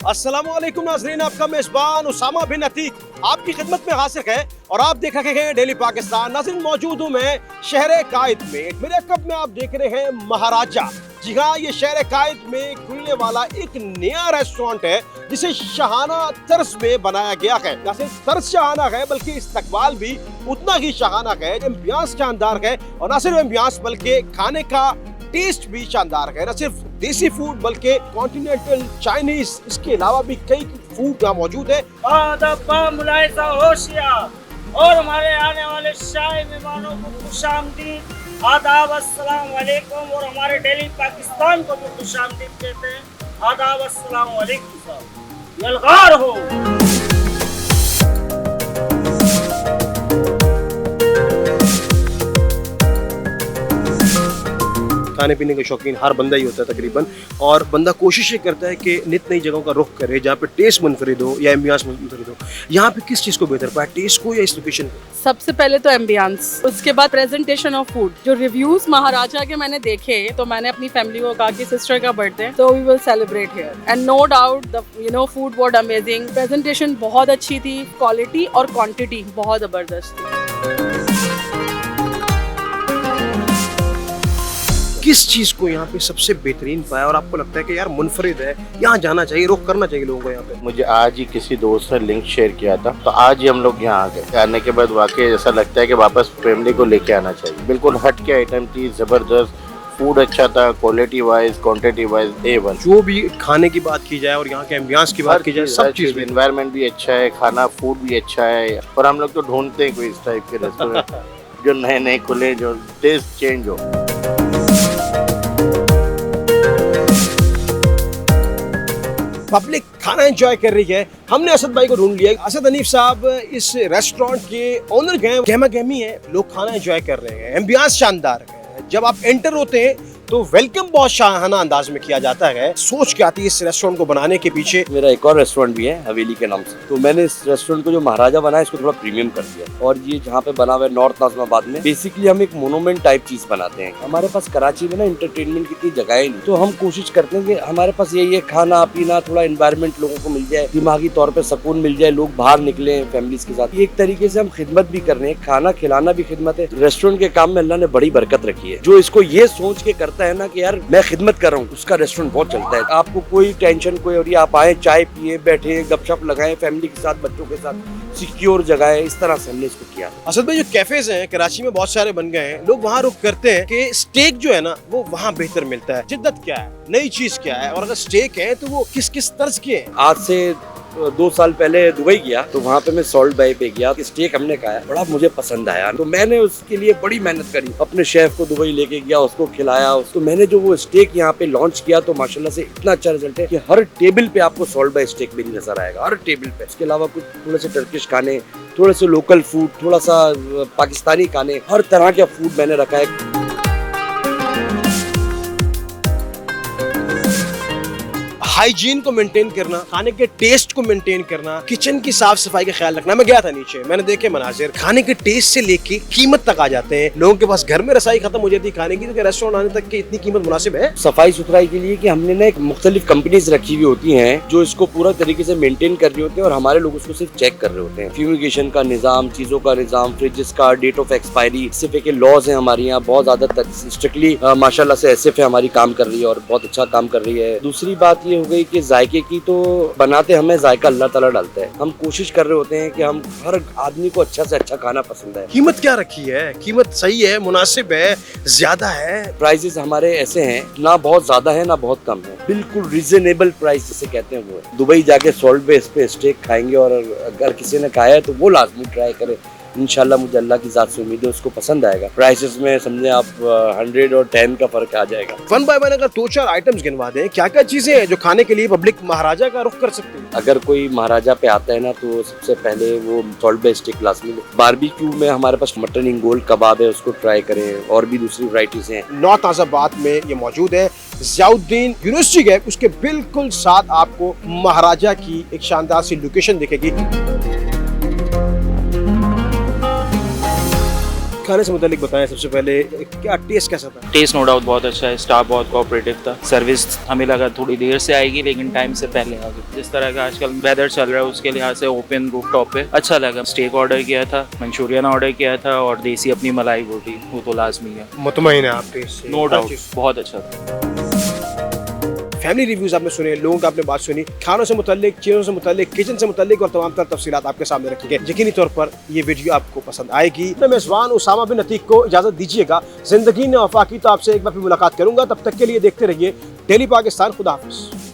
अस्सलामुअलैकुम नाज़रीन, आपका मेज़बान उसामा बिन अतीक आपकी खिदमत में हाजिर है और आप देख रहे हैं डेली पाकिस्तान। नाज़रीन, मौजूद हूँ मैं शहर कायद में। मेरे कप में आप देख रहे हैं महाराजा। जी हाँ, ये शहर कायद में खुलने वाला एक नया रेस्टोरेंट है जिसे शाहाना तर्ज में बनाया गया है। न सिर्फ तर्ज शाहाना है बल्कि इस्तकबाल भी उतना ही शाहाना है। एम्बियंस शानदार है और न सिर्फ एम्बियंस बल्कि खाने का टेस्ट भी शानदार है। न सिर्फ देसी फूड बल्कि कॉन्टिनेंटल, चाइनीज, इसके अलावा भी कई फूड यहाँ मौजूद है। मुलाहिजा होशियार और हमारे आने वाले शाही मेहमानों को खुशामदीद, आदाब, अस्सलाम वालेकुम। और हमारे डेली पाकिस्तान को भी खुशामदीद कहते हैं। आदाब, अस्सलाम वालेकुम साहब, यलगार हो। खाने पीने का शौकीन हर बंदा ही होता है तकरीबन, और बंदा कोशिश ये करता है कि नित नई जगहों का रुख करे जहाँ पे टेस्ट मुनफरिद हो या एम्बियंस मुनफरिद हो। यहाँ पे किस चीज़ को बेहतर पाया, टेस्ट को या इस लोकेशन को? सबसे पहले तो एम्बियंस, उसके बाद प्रेजेंटेशन ऑफ फूड। जो रिव्यूज महाराजा के मैंने देखे तो मैंने अपनी फैमिली को कहा कि सिस्टर का बर्थडे तो we will celebrate here, and no doubt the food was amazing. Presentation बहुत अच्छी थी, क्वालिटी और क्वांटिटी बहुत जबरदस्त थी। किस चीज़ को यहाँ पे सबसे बेहतरीन पाया और आपको लगता है कि यार मुनफरिद है, यहाँ जाना चाहिए, रुख करना चाहिए लोगों को यहाँ पे? मुझे आज ही किसी दोस्त ने लिंक शेयर किया था, तो आज ही हम लोग यहाँ आ गए। आने के बाद वाकई ऐसा लगता है कि वापस फैमिली को लेके आना चाहिए। बिल्कुल हट के आइटम थी, जबरदस्त फूड, अच्छा था, quality wise, quantity wise A1। जो भी खाने की बात की जाए और यहाँ के एम्बियंस की बात की जाए, सब चीज़ एनवायरनमेंट भी अच्छा है, खाना फूड भी अच्छा है। और हम लोग तो ढूंढते हैं कोई इस टाइप के रेस्टोरेंट जो नए नए खुले, जो टेस्ट चेंज हो। पब्लिक खाना एंजॉय कर रही है। हमने असद भाई को ढूंढ लिया। असद हनीफ साहब इस रेस्टोरेंट के ओनर गए, गहमा गहमी है, लोग खाना एंजॉय कर रहे हैं, एम्बियंस शानदार है। जब आप एंटर होते हैं तो वेलकम बहुत शाहाना अंदाज में किया जाता है। सोच क्या आती है इस रेस्टोरेंट को बनाने के पीछे? मेरा एक और रेस्टोरेंट भी है हवेली के नाम से, तो मैंने इस रेस्टोरेंट को जो महाराजा बनाया इसको थोड़ा प्रीमियम कर दिया। और ये जहाँ पे बना हुआ है नॉर्थ नाज़िमाबाद में, बेसिकली हम एक मोनूमेंट टाइप चीज बनाते हैं। हमारे पास कराची में ना एंटरटेनमेंट की इतनी जगह नहीं, तो हम कोशिश करते हैं कि हमारे पास ये खाना पीना, थोड़ा एनवायरमेंट लोगों को मिल जाए, दिमागी तौर पर सुकून मिल जाए, लोग बाहर निकले फैमिलीज के साथ। एक तरीके से हम खिदमत भी कर रहे हैं, खाना खिलाना भी खिदमत है। रेस्टोरेंट के काम में अल्लाह ने बड़ी बरकत रखी है। जो इसको ये सोच के करता है ना कि यार मैं खिदमत कर रहा हूँ, उसका रेस्टोरेंट बहुत चलता है। आपको कोई टेंशन कोई, और ये आप आए, चाय पिए, बैठे, गपशप लगाएं फैमिली के साथ, बच्चों के साथ, सिक्योर जगह है। इस तरह से हमने इसको किया। असद भाई, जो कैफेज हैं कराची में बहुत सारे बन गए हैं, लोग वहाँ रुख करते हैं कि स्टेक जो है ना वो वहाँ बेहतर मिलता है। जिद्दत क्या है, नई चीज क्या है, और अगर स्टेक है तो वो किस किस तर्ज के हैं? आज से 2 साल पहले दुबई गया तो वहाँ पे मैं सॉल्ट बाई पे गया, स्टेक हमने खाया, बड़ा मुझे पसंद आया। तो मैंने उसके लिए बड़ी मेहनत करी, अपने शेफ को दुबई लेके गया, उसको खिलाया। तो मैंने जो वो स्टेक यहाँ पे लॉन्च किया तो माशाल्लाह से इतना अच्छा रिजल्ट है कि हर टेबल पे आपको सॉल्ट बाई स्टेक भी नजर आएगा, हर टेबल पे। इसके अलावा कुछ थोड़े से टर्किश खाने, थोड़े से लोकल फूड, थोड़ा सा पाकिस्तानी खाने, हर तरह का फूड मैंने रखा है। हाइजीन को मेंटेन करना, खाने के टेस्ट को मेंटेन करना, किचन की साफ सफाई का ख्याल रखना। मैं गया था नीचे, मैंने देखे मनाजिर, खाने के टेस्ट से लेके कीमत तक आ जाते हैं। लोगों के पास घर में रसाई खत्म हो जाती है खाने की, तो रेस्टोरेंट आने तक की इतनी कीमत मुनासिब है? सफाई सुथराई के लिए कि हमने ना एक मुख्तलिफ कंपनीज रखी हुई होती हैं जो इसको पूरा तरीके से मेंटेन कर रही होती हैं, और हमारे लोग उसको सिर्फ चेक कर रहे होते हैं। फ्यूमिगेशन का निजाम, चीजों का निजाम, फ्रिजेस का, डेट ऑफ एक्सपायरी, सिर्फ के लॉज हैं हमारे यहाँ बहुत ज्यादा स्ट्रिक्टली माशाल्लाह से एसएफ हमारी काम कर रही है और बहुत अच्छा काम कर रही है। दूसरी बात ये हो गई कि जायके की, तो बनाते हमें जायका अल्लाह ताला डालता है। हम कोशिश कर रहे होते हैं कि हम हर आदमी को अच्छा से अच्छा खाना पसंद है। कीमत क्या रखी है? कीमत सही है, मुनासिब है, ज्यादा है? प्राइसेस हमारे ऐसे हैं, ना बहुत ज्यादा है ना बहुत कम है, बिल्कुल रिजनेबल प्राइस जिसे कहते हैं वो है। दुबई जाके सॉल्ट बेस पे स्टेक खाएंगे, और अगर किसी ने खाया है तो वो लाजमी ट्राई करे। इंशाल्लाह मुझे अल्लाह की जात से उम्मीद है उसको पसंद आएगा। प्राइसेस में समझे आप 100 और 10 का फर्क आ जाएगा। वन बाय वन अगर 2-4 आइटम्स गिनवा दें, क्या क्या चीजें हैं जो खाने के लिए पब्लिक महाराजा का रुख कर सकती है? अगर कोई महाराजा पे आता है ना तो सबसे पहले वो सॉल्ट बेस स्टेक लाजमी ले। बारबेक्यू में हमारे पास मटन इंगोल कबाब है, उसको ट्राई करें, और भी दूसरी वैरायटीज हैं। नॉर्थ नाज़िमाबाद में ये मौजूद है। ज़ियाउद्दीन यूनिवर्सिटी है, उसके बिल्कुल साथ आपको महाराजा की एक शानदार सी लोकेशन दिखेगी। खाने से मुतालिक बताएं सबसे पहले, क्या टेस्ट कैसा था? टेस्ट नो डाउट बहुत अच्छा है, स्टाफ बहुत कोऑपरेटिव था, सर्विस हमें लगा थोड़ी देर से आएगी लेकिन टाइम से पहले आ गई। जिस तरह का आजकल वेदर चल रहा है उसके लिहाज से ओपन रूफटॉप पे अच्छा लगा। स्टेक ऑर्डर किया था, मंचूरियन ऑर्डर किया था और देसी अपनी मलाई रोटी, वो तो लाजमी है। मुतमईन है आप टेस्ट से? नो डाउट बहुत अच्छा था। फैमिली रिव्यूज आपने सुने, लोगों का आपने बात सुनी, खानों से मुतालिक, चीज़ों से मुतालिक, किचन से मुतालिक और तमाम तर तफसीलात आपके सामने रखी गई। यकीनी तौर पर ये वीडियो आपको पसंद आएगी। मैं मेज़बान उसामा बिन अतीक को इजाज़त दीजिएगा। जिंदगी ने वफा की तो आपसे एक बार फिर मुलाकात करूंगा। तब तक के लिए देखते रहिए डेली पाकिस्तान। खुदा हाफिज़।